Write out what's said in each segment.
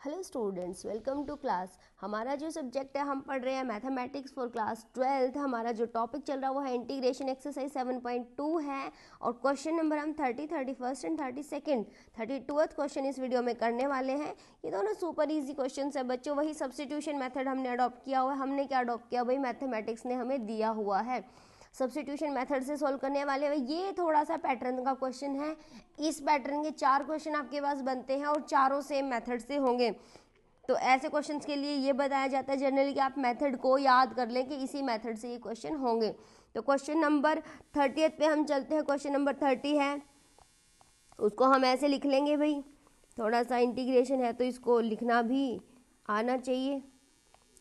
Hello students, welcome to class. हमारा जो subject है हम पढ़ रहे हैं मैथमेटिक्स फॉर क्लास 12। हमारा जो टॉपिक चल रहा है वो है इंटीग्रेशन एक्सरसाइज 7.2 है और क्वेश्चन नंबर हम 30, 31 एंड 32 32th क्वेश्चन इस वीडियो में करने वाले हैं। ये दोनों सुपर इजी क्वेश्चन है बच्चों। वही सब्स्टिट्यूशन मेथड हमने अडॉप्ट किया हुआ है। हमने क्या अडॉप्ट किया, वही मैथमेटिक्स ने हमें दिया हुआ है। सब्स्टिट्यूशन मेथड से सॉल्व करने वाले हैं। ये थोड़ा सा पैटर्न का क्वेश्चन है। इस पैटर्न के 4 क्वेश्चन आपके पास बनते हैं और चारों सेम मेथड से होंगे। तो ऐसे क्वेश्चंस के लिए ये बताया जाता है जनरली कि आप मेथड को याद कर लें कि इसी मेथड से ये क्वेश्चन होंगे। तो क्वेश्चन नंबर 30 पे हम चलते हैं। क्वेश्चन नंबर 30 है, उसको हम ऐसे लिख लेंगे भाई। थोड़ा सा इंटीग्रेशन है तो इसको लिखना भी आना चाहिए।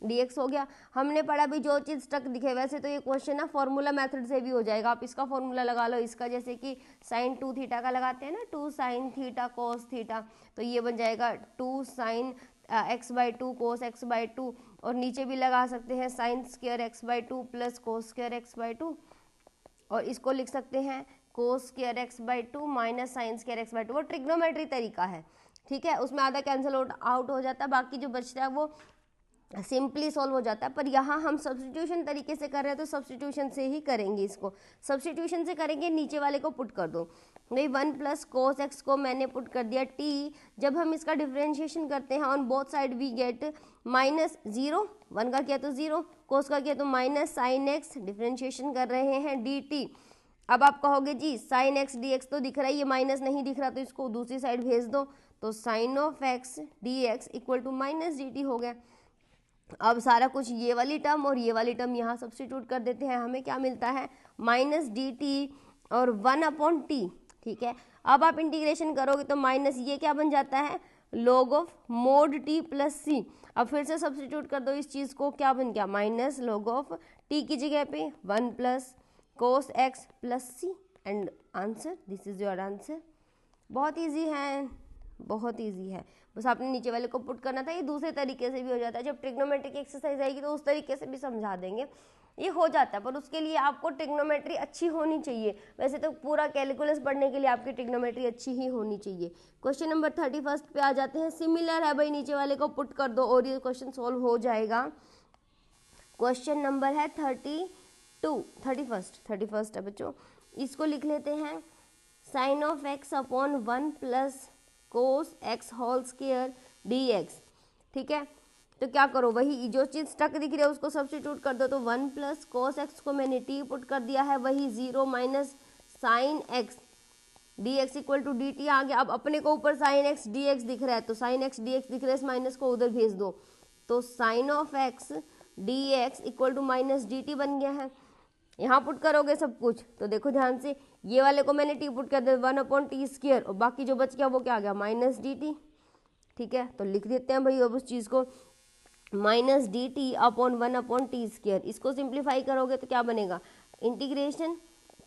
dx हो गया। हमने पढ़ा भी जो चीज़ स्टक दिखे, वैसे तो ये क्वेश्चन ना फॉर्मूला मेथड से भी हो जाएगा। आप इसका फॉर्मूला लगा लो, इसका जैसे कि साइन 2 थीटा का लगाते हैं ना, 2 साइन थीटा कोस थीटा, तो ये बन जाएगा 2 साइन x/2 कोस x/2। और नीचे भी लगा सकते हैं sine square x/2 plus cos square x/2, और इसको लिख सकते हैं cos square x/2 minus sine square x/2। वो ट्रिग्नोमेट्री तरीका है, ठीक है। उसमें आधा कैंसिल आउट हो जाता है, बाकी जो बचता है वो सिंपली सॉल्व हो जाता है। पर यहाँ हम सब्स्टिट्यूशन तरीके से कर रहे हैं तो सब्स्टिट्यूशन से ही करेंगे। इसको सब्स्टिट्यूशन से करेंगे, नीचे वाले को पुट कर दो भाई। 1 प्लस कोस एक्स को मैंने पुट कर दिया टी। जब हम इसका डिफ्रेंशिएशन करते हैं on both side we get -0। 1 का किया तो 0, कोस का किया तो माइनस साइन एक्स, डिफ्रेंशिएशन कर रहे हैं डी टी। अब आप कहोगे जी साइन एक्स डी एक्स तो दिख रहा है, ये माइनस नहीं दिख रहा, तो इसको दूसरी साइड भेज दो। तो sine of x D x equal to minus d t हो गया। अब सारा कुछ ये वाली टर्म और ये वाली टर्म यहाँ सब्स्टिट्यूट कर देते हैं। हमें क्या मिलता है, माइनस डी टी और 1/t, ठीक है। अब आप इंटीग्रेशन करोगे तो माइनस ये क्या बन जाता है, log of mod T plus C. अब फिर से सब्स्टिट्यूट कर दो इस चीज़ को, क्या बन गया, माइनस log ऑफ टी की जगह पे 1 plus cos x plus c and answer, this is your answer. बहुत ईजी है, बहुत ईजी है। बस आपने नीचे वाले को पुट करना था। ये दूसरे तरीके से भी हो जाता है। जब ट्रिग्नोमेट्रिक एक्सरसाइज आएगी तो उस तरीके से भी समझा देंगे, ये हो जाता है। पर उसके लिए आपको ट्रिग्नोमेट्री अच्छी होनी चाहिए। वैसे तो पूरा कैलकुलस पढ़ने के लिए आपकी ट्रिग्नोमेट्री अच्छी ही होनी चाहिए। क्वेश्चन नंबर 31 पे आ जाते हैं। सिमिलर है भाई, नीचे वाले को पुट कर दो और ये क्वेश्चन सोल्व हो जाएगा। क्वेश्चन नंबर है 31 है बच्चों। इसको लिख लेते हैं sine of x upon 1 plus cos x whole square d x, ठीक है। तो क्या करो, वही जो चीज़ स्टक दिख रही है उसको सब्स्टिट्यूट कर दो। तो 1 प्लस कोस एक्स को मैंने टी पुट कर दिया है, वही 0 minus sine x D x equal to D T आ गया। अब अपने को ऊपर साइन एक्स डी एक्स दिख रहा है तो साइन एक्स डी एक्स दिख रहा है, इस माइनस को उधर भेज दो। तो sine of x D x equal to minus d t बन गया है। यहाँ पुट करोगे सब कुछ तो देखो ध्यान से, ये वाले को मैंने टी पुट कर दिया 1/t², और बाकी जो बच गया वो क्या आ गया, माइनस डी टी, ठीक है। तो लिख देते हैं भाई अब उस चीज़ को, minus d T upon 1/t²। इसको सिंप्लीफाई करोगे तो क्या बनेगा, इंटीग्रेशन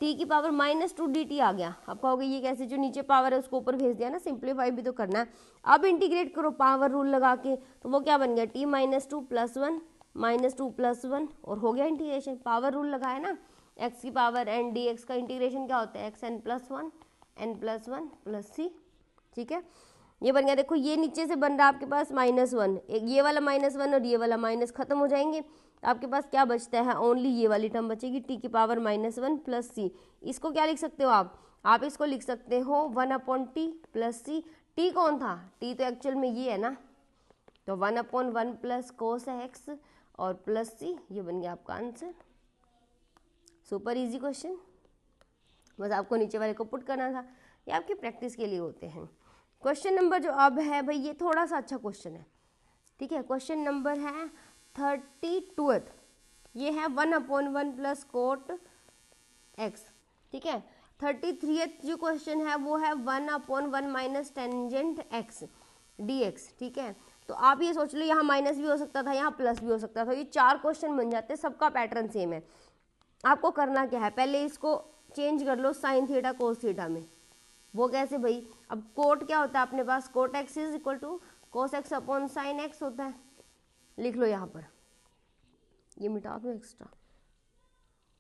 टी की पावर -2dt आ गया। आप कहोगे ये कैसे, जो नीचे पावर है उसको ऊपर भेज दिया ना, सिंप्लीफाई भी तो करना है। अब इंटीग्रेट करो पावर रूल लगा के, तो वो क्या बन गया, t -2 + 1 -2 + 1, और हो गया इंटीग्रेशन। पावर रूल लगाया ना, x की पावर n dx का इंटीग्रेशन क्या होता है, xn + 1 n+1 + c, ठीक है। ये बन गया। देखो ये नीचे से बन रहा है आपके पास -1, एक ये वाला -1 और ये वाला माइनस खत्म हो जाएंगे, तो आपके पास क्या बचता है, ओनली ये वाली टर्म बचेगी, t की पावर -1 + c। इसको क्या लिख सकते हो आप इसको लिख सकते हो 1/t + c। t कौन था, t तो एक्चुअल में ये है ना, तो 1/1 प्लस कोस एक्स और प्लस c, ये बन गया आपका आंसर। सुपर इजी क्वेश्चन, बस आपको नीचे वाले को पुट करना था। ये आपकी प्रैक्टिस के लिए होते हैं। क्वेश्चन नंबर जो अब है भाई, ये थोड़ा सा अच्छा क्वेश्चन है, ठीक है। क्वेश्चन नंबर है 32, ये है 1/1 प्लस कोट एक्स, ठीक है। 33 जो क्वेश्चन है वो है 1/1 minus tangent x D x, ठीक है। तो आप ये सोच लो, यहाँ माइनस भी हो सकता था, यहाँ प्लस भी हो सकता था। ये 4 क्वेश्चन बन जाते हैं, सबका पैटर्न सेम है। आपको करना क्या है, पहले इसको चेंज कर लो साइन थीटा कोस थीटा में। वो कैसे भाई, अब कोट क्या होता है अपने पास, cot X is equal to cos X upon sine X होता है। लिख लो यहाँ पर, ये मिटा दो एक्स्ट्रा,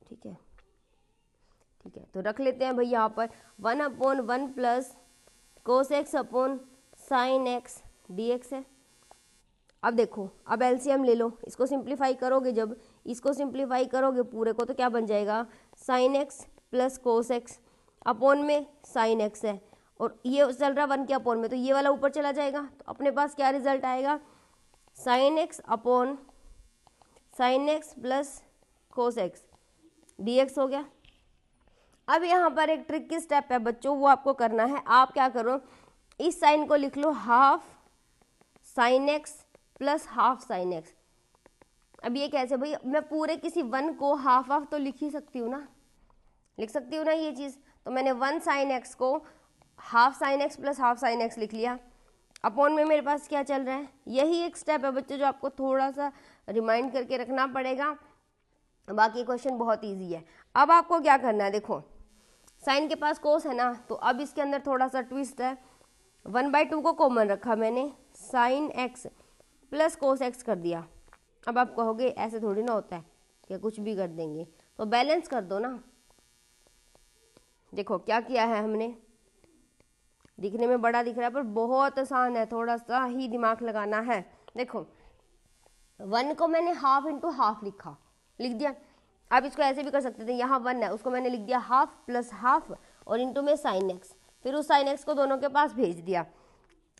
ठीक है, ठीक है। तो रख लेते हैं भाई यहाँ पर 1/1 plus cos X upon sine x D x है, अब देखो, अब एलसीएम ले लो, इसको सिंप्लीफाई करोगे, जब इसको सिंप्लीफाई करोगे पूरे को तो क्या बन जाएगा, sine x plus cos X, upon में साइन एक्स है और ये चल रहा 1 के अपॉन में, तो ये वाला ऊपर चला जाएगा, तो अपने पास क्या रिजल्ट आएगा, sign X upon sine x plus cos x D x हो गया। अब यहाँ पर एक ट्रिकी स्टेप है बच्चों, वो आपको करना है। आप क्या करो, इस साइन को लिख लो half sine x plus half sine X. अब ये कैसे भाई, मैं पूरे किसी 1 को हाफ हाफ तो लिख ही सकती हूँ ना, लिख सकती हूँ ना ये चीज़। तो मैंने 1 साइन एक्स को half sine x plus half sine x लिख लिया, अपॉन में मेरे पास क्या चल रहा है। यही एक स्टेप है बच्चों जो आपको थोड़ा सा रिमाइंड करके रखना पड़ेगा, बाकी क्वेश्चन बहुत ईजी है। अब आपको क्या करना है, देखो साइन के पास कोस है ना, तो अब इसके अंदर थोड़ा सा ट्विस्ट है, 1/2 को कॉमन रखा मैंने, sine x plus cos x कर दिया। अब आप कहोगे ऐसे थोड़ी ना होता है क्या कुछ भी कर देंगे, तो बैलेंस कर दो ना। देखो क्या किया है हमने, दिखने में बड़ा दिख रहा है पर बहुत आसान है, थोड़ा सा ही दिमाग लगाना है। देखो 1 को मैंने हाफ इंटू हाफ लिख दिया। आप इसको ऐसे भी कर सकते थे, यहाँ 1 है उसको मैंने लिख दिया हाफ प्लस हाफ और इंटू में साइन एक्स, फिर उस साइन एक्स को दोनों के पास भेज दिया।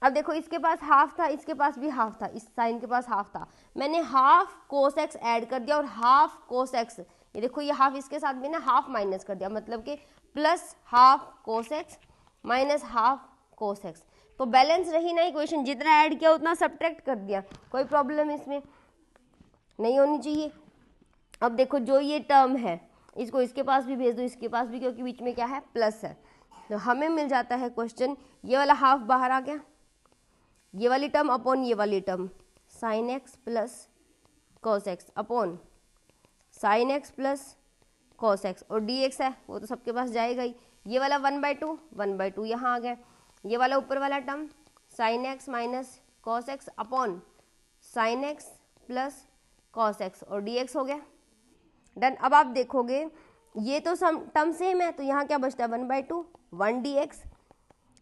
अब देखो इसके पास हाफ था, इसके पास भी हाफ था, इस साइन के पास हाफ था, मैंने हाफ कोस एक्स ऐड कर दिया और हाफ कोस एक्स, ये देखो ये हाफ इसके साथ भी ना हाफ माइनस कर दिया, मतलब कि plus half cos x minus half cos x. तो बैलेंस रही ना इक्वेशन, जितना ऐड किया उतना सब्ट्रैक्ट कर दिया, कोई प्रॉब्लम इसमें नहीं होनी चाहिए। अब देखो जो ये टर्म है इसको इसके पास भी भेज दो, इसके पास भी, क्योंकि बीच में क्या है प्लस है, तो हमें मिल जाता है क्वेश्चन, ये वाला हाफ बाहर आ गया, ये वाली टर्म अपॉन ये वाली term, sine x plus cos x upon sine x plus cos x, और डी एक्स है वो तो सबके पास जाएगा ही, ये वाला 1/2 यहाँ आ गया, ये वाला ऊपर वाला term sine x minus cos x upon sine x plus cos x और डी एक्स हो गया, डन। अब आप देखोगे ये तो सम टर्म सेम है, तो यहाँ क्या बचता है 1/2 1 डी एक्स।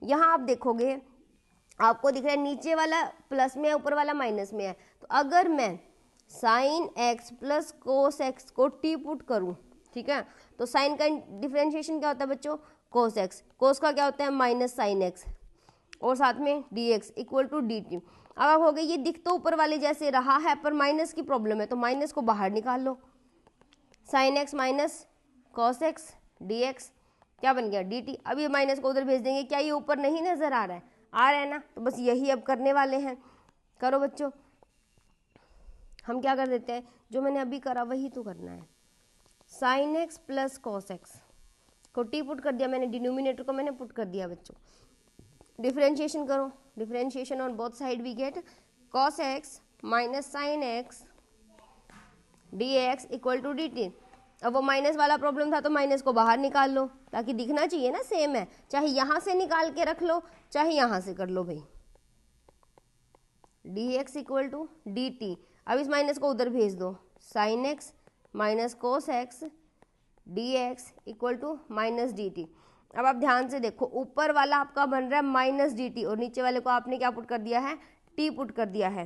यहाँ आप देखोगे आपको दिख रहा है नीचे वाला प्लस में है ऊपर वाला माइनस में है, तो अगर मैं sine x plus cos x को टी पुट करूँ, ठीक है, तो साइन का डिफरेंशिएशन क्या होता है बच्चों, कोस एक्स, कोस का क्या होता है माइनस साइन एक्स, और साथ में d x equal to D t. अब आप हो गए ये दिख तो ऊपर वाले जैसे रहा है पर माइनस की प्रॉब्लम है, तो माइनस को बाहर निकाल लो, sine x minus cos X D X क्या बन गया डी टी। अब ये माइनस को उधर भेज देंगे, क्या ये ऊपर नहीं नजर आ रहा है, आ रहा है ना, तो बस यही अब करने वाले हैं। करो बच्चों, हम क्या कर देते हैं, जो मैंने अभी करा वही तो करना है, sine x plus cos x को टी पुट कर दिया मैंने, डिनोमिनेटर को मैंने पुट कर दिया बच्चों, डिफरेंशिएशन करो, differentiation on both side we get cos x minus sine x D x equal to D t. अब वो माइनस वाला प्रॉब्लम था तो माइनस को बाहर निकाल लो, ताकि दिखना चाहिए ना सेम है, चाहे यहाँ से निकाल के रख लो चाहे यहाँ से कर लो भाई, d x equal to D t. अब इस माइनस को उधर भेज दो, sine x minus cos x D x equal to minus d t. अब आप ध्यान से देखो ऊपर वाला आपका बन रहा है माइनस डी टी और नीचे वाले को आपने क्या पुट कर दिया है, टी पुट कर दिया है,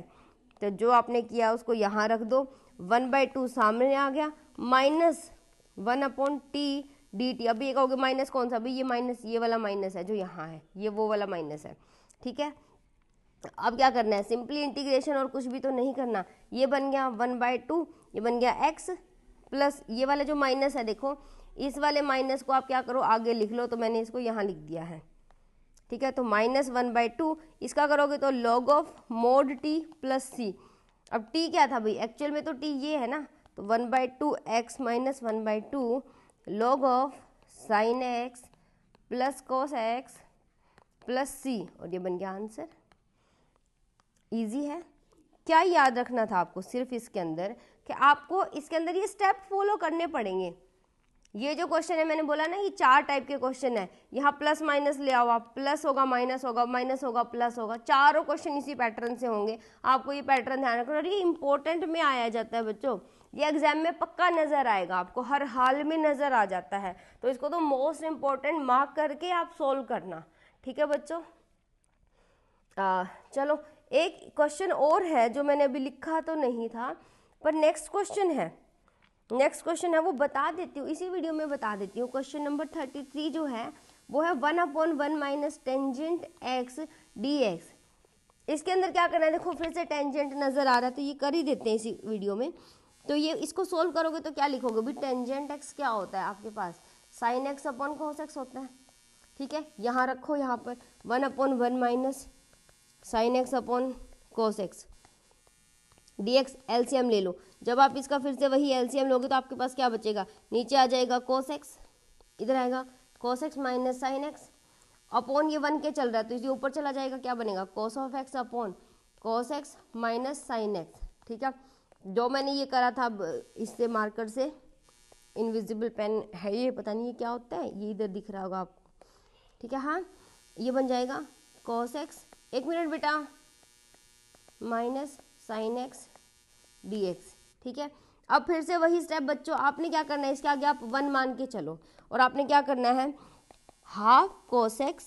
तो जो आपने किया उसको यहाँ रख दो, 1/2 सामने आ गया माइनस 1/t डी टी। अब ये कहोगे माइनस कौन सा, भाई ये माइनस ये वाला माइनस है जो यहाँ है, ये वो वाला माइनस है, ठीक है। अब क्या करना है, सिंपली इंटीग्रेशन और कुछ भी तो नहीं करना, ये बन गया 1/2, ये बन गया x प्लस ये वाला जो माइनस है, देखो इस वाले माइनस को आप क्या करो आगे लिख लो, तो मैंने इसको यहाँ लिख दिया है, ठीक है। तो माइनस 1/2 इसका करोगे तो log of mode t plus c। अब t क्या था भाई, एक्चुअल में तो t ये है ना, तो 1/2 x minus 1/2 log of sine x plus cos x plus c, और ये बन गया आंसर। इजी है। क्या याद रखना था आपको सिर्फ इसके अंदर, कि आपको इसके अंदर ये स्टेप फॉलो करने पड़ेंगे। ये जो क्वेश्चन है मैंने बोला ना, ये 4 टाइप के क्वेश्चन है, यहाँ प्लस माइनस ले आओ आप, प्लस होगा माइनस होगा, माइनस होगा प्लस होगा, चारों क्वेश्चन इसी पैटर्न से होंगे। आपको ये पैटर्न ध्यान रखना, और ये इंपॉर्टेंट में आया जाता है बच्चों, ये एग्जाम में पक्का नजर आएगा आपको, हर हाल में नजर आ जाता है, तो इसको तो मोस्ट इंपॉर्टेंट मार्क करके आप सोल्व करना, ठीक है बच्चों। चलो एक क्वेश्चन और है जो मैंने अभी लिखा तो नहीं था, पर नेक्स्ट क्वेश्चन है वो बता देती हूँ, इसी वीडियो में बता देती हूँ। क्वेश्चन नंबर 33 जो है वो है 1/1 minus tangent x D x. इसके अंदर क्या करना है, देखो फिर से टेंजेंट नजर आ रहा है तो ये कर ही देते हैं इसी वीडियो में। तो ये इसको सोल्व करोगे तो क्या लिखोगे भी, टेंजेंट एक्स क्या होता है आपके पास, sine X upon cos X होता है। ठीक है, यहाँ रखो, यहाँ पर 1/1 minus sine X upon cos X D X, LCM ले लो। जब आप इसका फिर से वही एलसीएम लोगे तो आपके पास क्या बचेगा, नीचे आ जाएगा कॉस एक्स, इधर आएगा cos x minus sine X upon ये 1 के चल रहा है तो इसे ऊपर चला जाएगा, क्या बनेगा cos of x upon cos x minus sine x. ठीक है, जो मैंने ये करा था इससे मार्कर से, इनविजिबल पेन है ये, पता नहीं ये क्या होता है, ये इधर दिख रहा होगा आपको। ठीक है, हाँ ये बन जाएगा कॉस एक्स, 1 मिनट बेटा, minus sine x D x. ठीक है, अब फिर से वही स्टेप बच्चों, आपने क्या करना है, इसके आगे आप 1 मान के चलो और आपने क्या करना है, हाफ कोस x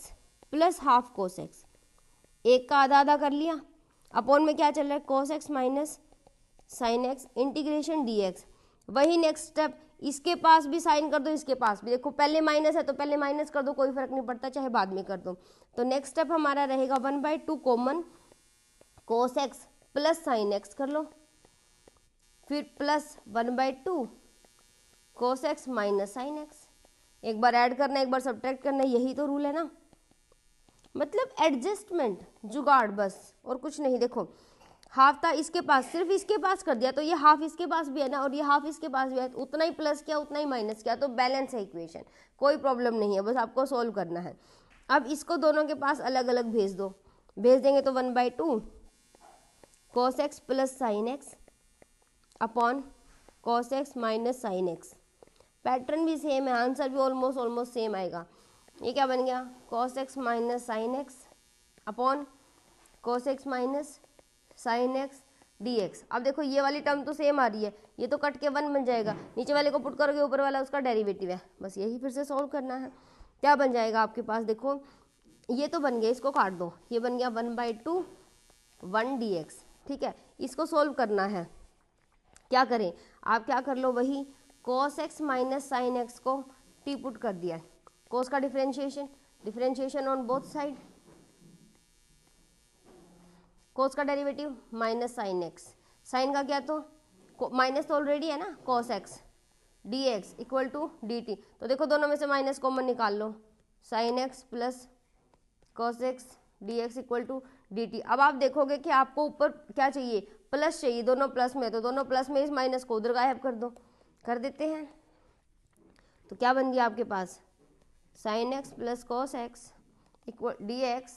plus half cos x, एक का आधा आधा कर लिया, अपॉन में क्या चल रहा है cos x minus sine x integration D x. वही नेक्स्ट स्टेप, इसके पास भी साइन कर दो, इसके पास भी, देखो पहले माइनस है तो पहले माइनस कर दो, कोई फर्क नहीं पड़ता, चाहे बाद में कर दो। तो नेक्स्ट स्टेप हमारा रहेगा 1/2 कॉमन कोस एक्स प्लस साइन एक्स कर लो, फिर plus 1/2 cos x minus sine x, एक बार ऐड करना एक बार सब्ट्रैक्ट करना, यही तो रूल है ना, मतलब एडजस्टमेंट, जुगाड़ बस और कुछ नहीं। देखो हाफ था इसके पास, सिर्फ इसके पास कर दिया तो ये हाफ इसके पास भी है ना, और ये हाफ इसके पास भी है, तो उतना ही प्लस किया उतना ही माइनस किया, तो बैलेंस है इक्वेशन, कोई प्रॉब्लम नहीं है, बस आपको सोल्व करना है। अब इसको दोनों के पास अलग अलग भेज दो, भेज देंगे तो 1/2 cos x plus sign X upon cos x minus sine x. Pattern भी सेम है, आंसर भी ऑलमोस्ट सेम आएगा। ये क्या बन गया, cos x minus sine X upon cos x minus sine x D x. अब देखो ये वाली टर्म तो सेम आ रही है, ये तो कट के 1 बन जाएगा, नीचे वाले को पुट करोगे ऊपर वाला उसका डेरिवेटिव है, बस यही फिर से सॉल्व करना है। क्या बन जाएगा आपके पास, देखो ये तो बन गया, इसको काट दो, ये बन गया 1/2 1 डी एक्स। ठीक है, इसको सोल्व करना है, क्या करें आप, क्या कर लो, वही cos x minus sine x को टी पुट कर दिया है, cos का differentiation on both side, cos का derivative minus sine x, sine का क्या, तो माइनस तो ऑलरेडी है ना, cos x d x equal to D t. तो देखो दोनों में से माइनस कॉमन निकाल लो, sine x plus cos x d x equal to D t. अब आप देखोगे कि आपको ऊपर क्या चाहिए, प्लस चाहिए, दोनों प्लस में, तो दोनों प्लस में इस माइनस को उधर गायब कर दो, कर देते हैं। तो क्या बन गया आपके पास, sine x plus cos x equal d x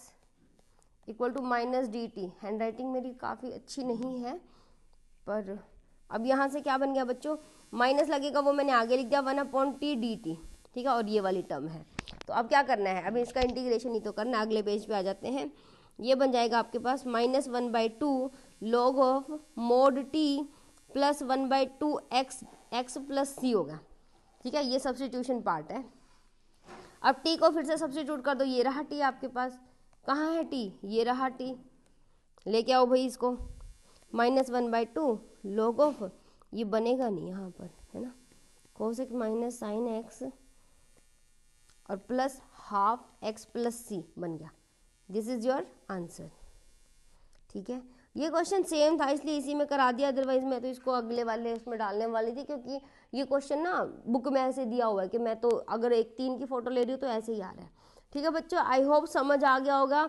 equal to minus d t. Handwriting मेरी काफ़ी अच्छी नहीं है, पर अब यहाँ से क्या बन गया बच्चों, माइनस लगेगा वो मैंने आगे लिख दिया 1/t dt। ठीक है, और ये वाली टर्म है, तो अब क्या करना है, अभी इसका इंटीग्रेशन ही तो करना है, अगले पेज पे आ जाते हैं। ये बन जाएगा आपके पास -1/2 log of mod T plus 1/2 x plus c होगा। ठीक है, ये सब्सटीट्यूशन पार्ट है। अब टी को फिर से सब्सटीट्यूट कर दो, ये रहा टी आपके पास, कहाँ है टी, ये रहा टी, लेके आओ भाई इसको, -1/2 log ऑफ, ये बनेगा नहीं यहाँ पर, है ना, cos x minus sine x और प्लस हाफ x प्लस सी बन गया, दिस इज योर आंसर। ठीक है, ये क्वेश्चन सेम था इसलिए इसी में करा दिया, अदरवाइज मैं तो इसको अगले वाले उसमें डालने वाली थी, क्योंकि ये क्वेश्चन ना बुक में ऐसे दिया हुआ है कि मैं तो अगर 1/3 की फोटो ले रही हूँ तो ऐसे ही आ रहा है। ठीक है बच्चों, आई होप समझ आ गया होगा।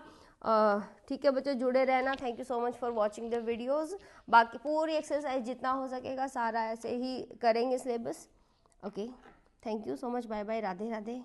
ठीक है बच्चों, जुड़े रहना, thank you so much for watching the videos. बाकी पूरी एक्सरसाइज जितना हो सकेगा सारा ऐसे ही करेंगे syllabus. Okay, thank you so much, bye bye, Radhe Radhe.